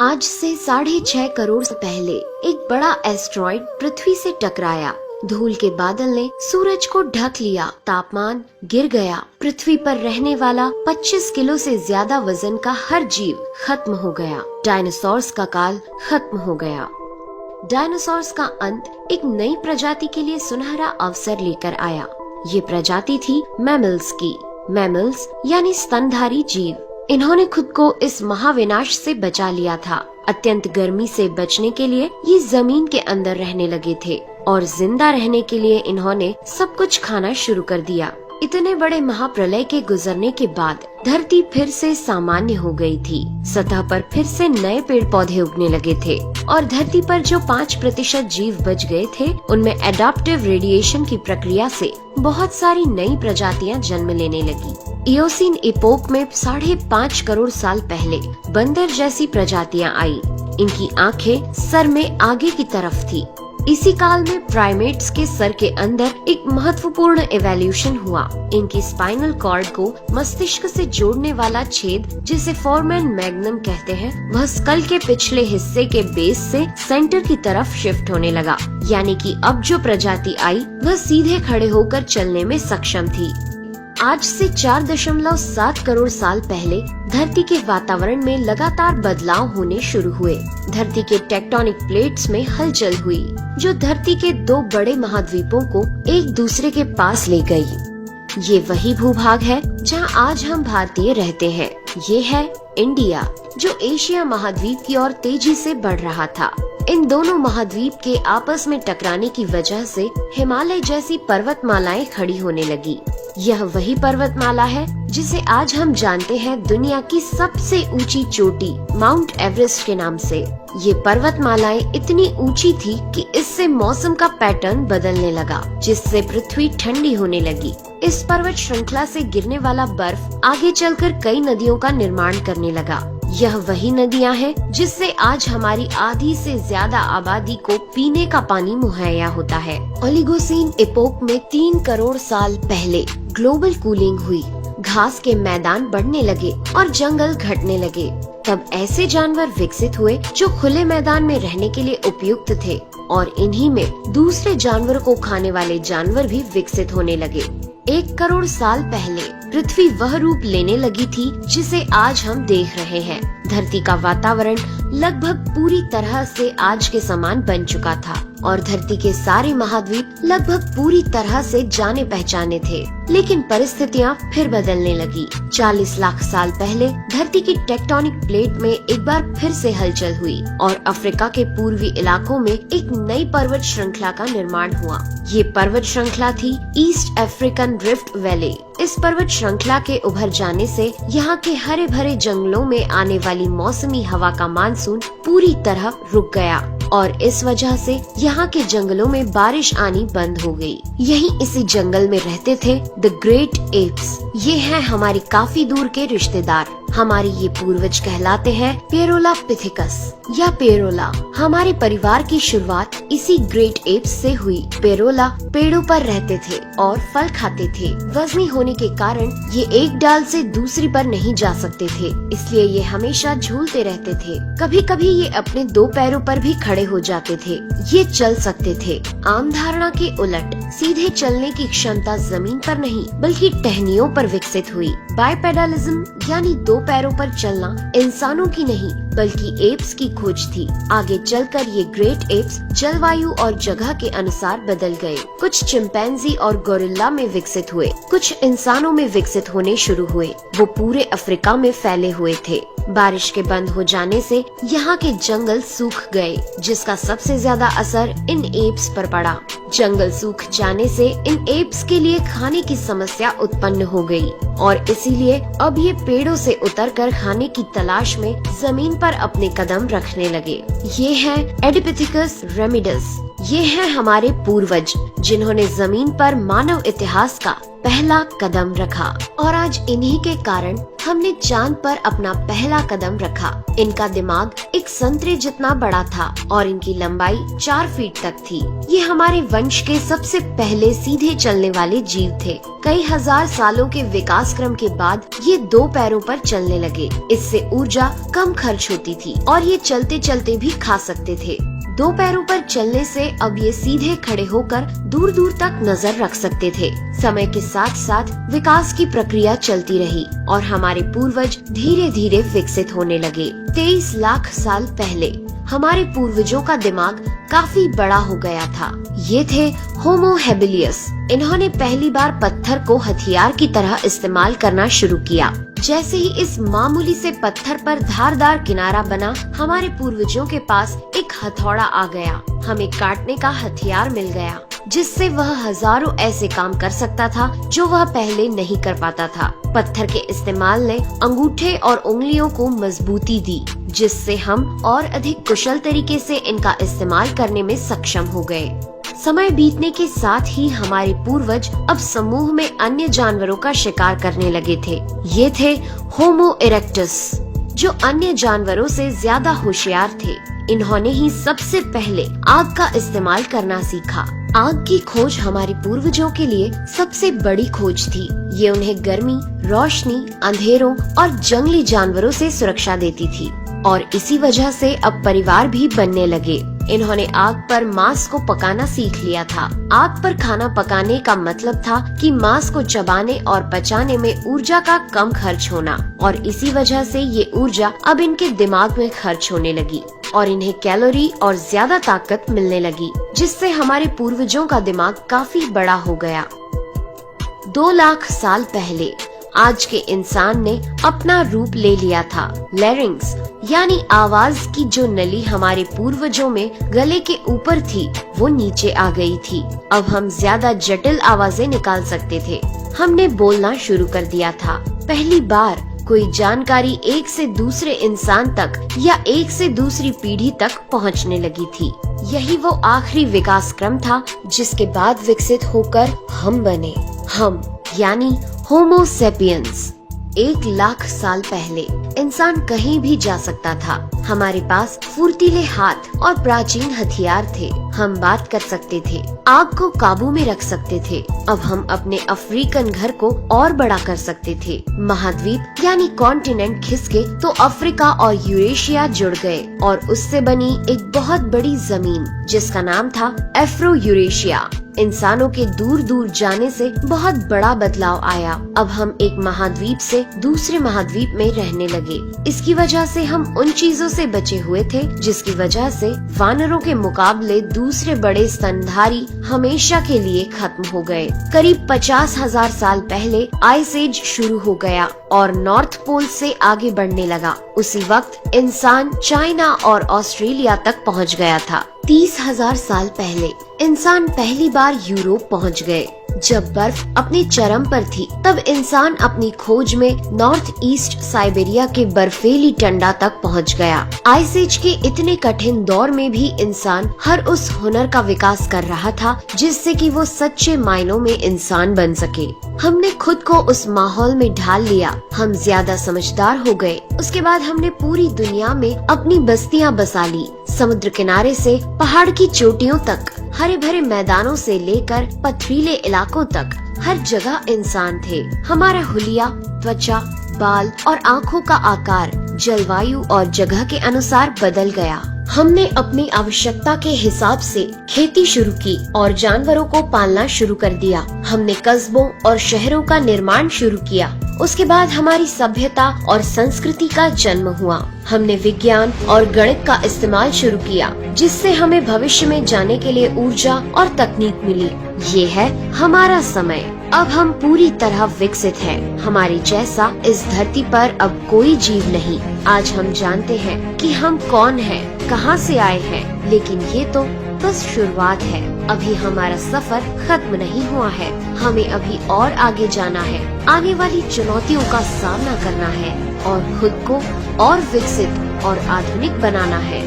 आज से 6.5 करोड़ से पहले एक बड़ा एस्ट्रॉइड पृथ्वी से टकराया। धूल के बादल ने सूरज को ढक लिया, तापमान गिर गया। पृथ्वी पर रहने वाला 25 किलो से ज्यादा वजन का हर जीव खत्म हो गया। डायनासोर्स का काल खत्म हो गया। डायनासोर्स का अंत एक नई प्रजाति के लिए सुनहरा अवसर लेकर आया। ये प्रजाति थी मैमल्स की। मैमल्स यानी स्तनधारी जीव। इन्होंने खुद को इस महाविनाश से बचा लिया था। अत्यंत गर्मी से बचने के लिए ये जमीन के अंदर रहने लगे थे और जिंदा रहने के लिए इन्होंने सब कुछ खाना शुरू कर दिया। इतने बड़े महाप्रलय के गुजरने के बाद धरती फिर से सामान्य हो गई थी। सतह पर फिर से नए पेड़ पौधे उगने लगे थे और धरती पर जो 5% जीव बच गए थे, उनमें एडाप्टिव रेडिएशन की प्रक्रिया से बहुत सारी नई प्रजातियां जन्म लेने लगी। इयोसीन इपोक में 5.5 करोड़ साल पहले बंदर जैसी प्रजातियां आई। इनकी आंखें सर में आगे की तरफ थी। इसी काल में प्राइमेट्स के सर के अंदर एक महत्वपूर्ण एवोल्यूशन हुआ। इनकी स्पाइनल कॉर्ड को मस्तिष्क से जोड़ने वाला छेद, जिसे फोरमेन मैग्नम कहते हैं, वह स्कल के पिछले हिस्से के बेस से सेंटर की तरफ शिफ्ट होने लगा। यानी कि अब जो प्रजाति आई वह सीधे खड़े होकर चलने में सक्षम थी। आज से 4.7 करोड़ साल पहले धरती के वातावरण में लगातार बदलाव होने शुरू हुए। धरती के टेक्टोनिक प्लेट्स में हलचल हुई, जो धरती के 2 बड़े महाद्वीपों को एक दूसरे के पास ले गई। ये वही भूभाग है जहां आज हम भारतीय रहते हैं। ये है इंडिया, जो एशिया महाद्वीप की ओर तेजी से बढ़ रहा था। इन दोनों महाद्वीप के आपस में टकराने की वजह से हिमालय जैसी पर्वतमालाएं खड़ी होने लगी। यह वही पर्वतमाला है जिसे आज हम जानते हैं दुनिया की सबसे ऊंची चोटी माउंट एवरेस्ट के नाम से। ये पर्वतमालाएं इतनी ऊंची थी कि इससे मौसम का पैटर्न बदलने लगा, जिससे पृथ्वी ठंडी होने लगी। इस पर्वत श्रृंखला से गिरने वाला बर्फ आगे चलकर कई नदियों का निर्माण करने लगा। यह वही नदियां हैं जिससे आज हमारी आधी से ज्यादा आबादी को पीने का पानी मुहैया होता है। ओलिगोसीन इपोक में 3 करोड़ साल पहले ग्लोबल कूलिंग हुई। घास के मैदान बढ़ने लगे और जंगल घटने लगे। तब ऐसे जानवर विकसित हुए जो खुले मैदान में रहने के लिए उपयुक्त थे और इन्हीं में दूसरे जानवरों को खाने वाले जानवर भी विकसित होने लगे। 1 करोड़ साल पहले पृथ्वी वह रूप लेने लगी थी जिसे आज हम देख रहे हैं। धरती का वातावरण लगभग पूरी तरह से आज के समान बन चुका था और धरती के सारे महाद्वीप लगभग पूरी तरह से जाने पहचाने थे। लेकिन परिस्थितियां फिर बदलने लगी। 40 लाख साल पहले धरती की टेक्टोनिक प्लेट में एक बार फिर से हलचल हुई और अफ्रीका के पूर्वी इलाकों में एक नई पर्वत श्रृंखला का निर्माण हुआ। ये पर्वत श्रृंखला थी ईस्ट अफ्रीकन रिफ्ट वैली। इस पर्वत श्रृंखला के उभर जाने से यहाँ के हरे भरे जंगलों में आने वाली मौसमी हवा का मानसून पूरी तरह रुक गया और इस वजह से यहाँ के जंगलों में बारिश आनी बंद हो गई। यहीं इसी जंगल में रहते थे द ग्रेट एप्स। ये हैं हमारे काफी दूर के रिश्तेदार। हमारे ये पूर्वज कहलाते हैं पेरोलापिथिकस या पेरोला। हमारे परिवार की शुरुआत इसी ग्रेट एप्स से हुई। पेरोला पेड़ों पर रहते थे और फल खाते थे। वजनी होने के कारण ये एक डाल से दूसरी पर नहीं जा सकते थे, इसलिए ये हमेशा झूलते रहते थे। कभी कभी ये अपने 2 पैरों पर भी खड़े हो जाते थे। ये चल सकते थे। आम धारणा के उलट सीधे चलने की क्षमता जमीन पर नहीं बल्कि टहनियों पर विकसित हुई। बाइपेडलिज्म यानी 2 पैरों पर चलना इंसानों की नहीं बल्कि एप्स की खोज थी। आगे चलकर ये ग्रेट एप्स जलवायु और जगह के अनुसार बदल गए। कुछ चिंपैंजी और गोरिल्ला में विकसित हुए, कुछ इंसानों में विकसित होने शुरू हुए। वो पूरे अफ्रीका में फैले हुए थे। बारिश के बंद हो जाने से यहाँ के जंगल सूख गए, जिसका सबसे ज्यादा असर इन एप्स पर पड़ा। जंगल सूख जाने से इन एप्स के लिए खाने की समस्या उत्पन्न हो गई और इसीलिए अब ये पेड़ों से उतरकर खाने की तलाश में जमीन पर अपने कदम रखने लगे। ये है एडिपिथिकस रेमिडस ये हैं हमारे पूर्वज, जिन्होंने जमीन पर मानव इतिहास का पहला कदम रखा और आज इन्हीं के कारण हमने चांद पर अपना पहला कदम रखा। इनका दिमाग एक संतरे जितना बड़ा था और इनकी लंबाई 4 फीट तक थी। ये हमारे वंश के सबसे पहले सीधे चलने वाले जीव थे। कई हजार सालों के विकास क्रम के बाद ये 2 पैरों पर चलने लगे। इससे ऊर्जा कम खर्च होती थी और ये चलते चलते भी खा सकते थे। 2 पैरों पर चलने से अब ये सीधे खड़े होकर दूर दूर तक नजर रख सकते थे। समय के साथ साथ विकास की प्रक्रिया चलती रही और हमारे पूर्वज धीरे धीरे विकसित होने लगे। 23 लाख साल पहले हमारे पूर्वजों का दिमाग काफी बड़ा हो गया था। ये थे होमो हेबिलियस। इन्होंने पहली बार पत्थर को हथियार की तरह इस्तेमाल करना शुरू किया। जैसे ही इस मामूली से पत्थर पर धारदार किनारा बना, हमारे पूर्वजों के पास एक हथौड़ा आ गया। हमें काटने का हथियार मिल गया, जिससे वह हजारों ऐसे काम कर सकता था जो वह पहले नहीं कर पाता था। पत्थर के इस्तेमाल ने अंगूठे और उंगलियों को मजबूती दी, जिससे हम और अधिक कुशल तरीके से इनका इस्तेमाल करने में सक्षम हो गए। समय बीतने के साथ ही हमारे पूर्वज अब समूह में अन्य जानवरों का शिकार करने लगे थे। ये थे होमो इरेक्टस, जो अन्य जानवरों से ज्यादा होशियार थे। इन्होंने ही सबसे पहले आग का इस्तेमाल करना सीखा। आग की खोज हमारे पूर्वजों के लिए सबसे बड़ी खोज थी। ये उन्हें गर्मी, रोशनी, अंधेरों और जंगली जानवरों से सुरक्षा देती थी और इसी वजह से अब परिवार भी बनने लगे। इन्होंने आग पर मांस को पकाना सीख लिया था। आग पर खाना पकाने का मतलब था कि मांस को चबाने और पचाने में ऊर्जा का कम खर्च होना और इसी वजह से ये ऊर्जा अब इनके दिमाग में खर्च होने लगी और इन्हें कैलोरी और ज्यादा ताकत मिलने लगी, जिससे हमारे पूर्वजों का दिमाग काफी बड़ा हो गया। 2 लाख साल पहले आज के इंसान ने अपना रूप ले लिया था। लैरिंग्स यानी आवाज की जो नली हमारे पूर्वजों में गले के ऊपर थी, वो नीचे आ गई थी। अब हम ज्यादा जटिल आवाजें निकाल सकते थे। हमने बोलना शुरू कर दिया था। पहली बार कोई जानकारी एक से दूसरे इंसान तक या एक से दूसरी पीढ़ी तक पहुंचने लगी थी। यही वो आखिरी विकास क्रम था जिसके बाद विकसित होकर हम बने। हम यानी होमो सेपियंस। 1 लाख साल पहले इंसान कहीं भी जा सकता था। हमारे पास फुर्तीले हाथ और प्राचीन हथियार थे। हम बात कर सकते थे, आग को काबू में रख सकते थे। अब हम अपने अफ्रीकन घर को और बड़ा कर सकते थे। महाद्वीप यानी कॉन्टिनेंट खिसके तो अफ्रीका और यूरेशिया जुड़ गए और उससे बनी एक बहुत बड़ी जमीन जिसका नाम था एफ्रो यूरेशिया। इंसानों के दूर दूर जाने से बहुत बड़ा बदलाव आया। अब हम एक महाद्वीप से दूसरे महाद्वीप में रहने लगे। इसकी वजह से हम उन चीजों से बचे हुए थे जिसकी वजह से वानरों के मुकाबले दूसरे बड़े स्तनधारी हमेशा के लिए खत्म हो गए। करीब 50,000 साल पहले आइस एज शुरू हो गया और नॉर्थ पोल से आगे बढ़ने लगा। उसी वक्त इंसान चाइना और ऑस्ट्रेलिया तक पहुंच गया था। 30,000 साल पहले इंसान पहली बार यूरोप पहुंच गए। जब बर्फ अपने चरम पर थी, तब इंसान अपनी खोज में नॉर्थ ईस्ट साइबेरिया के बर्फीली टंडा तक पहुंच गया। आइस एज के इतने कठिन दौर में भी इंसान हर उस हुनर का विकास कर रहा था जिससे कि वो सच्चे मायनों में इंसान बन सके। हमने खुद को उस माहौल में ढाल लिया। हम ज्यादा समझदार हो गए। उसके बाद हमने पूरी दुनिया में अपनी बस्तियां बसा ली। समुद्र किनारे से पहाड़ की चोटियों तक, हरे भरे मैदानों से लेकर पथरीले इलाकों तक हर जगह इंसान थे। हमारा हुलिया, त्वचा, बाल और आँखों का आकार जलवायु और जगह के अनुसार बदल गया। हमने अपनी आवश्यकता के हिसाब से खेती शुरू की और जानवरों को पालना शुरू कर दिया। हमने कस्बों और शहरों का निर्माण शुरू किया। उसके बाद हमारी सभ्यता और संस्कृति का जन्म हुआ। हमने विज्ञान और गणित का इस्तेमाल शुरू किया, जिससे हमें भविष्य में जाने के लिए ऊर्जा और तकनीक मिली। ये है हमारा समय। अब हम पूरी तरह विकसित हैं। हमारे जैसा इस धरती पर अब कोई जीव नहीं। आज हम जानते हैं कि हम कौन हैं, कहां से आए हैं, लेकिन ये तो बस शुरुआत है। अभी हमारा सफर खत्म नहीं हुआ है। हमें अभी और आगे जाना है। आने वाली चुनौतियों का सामना करना है और खुद को और विकसित और आधुनिक बनाना है।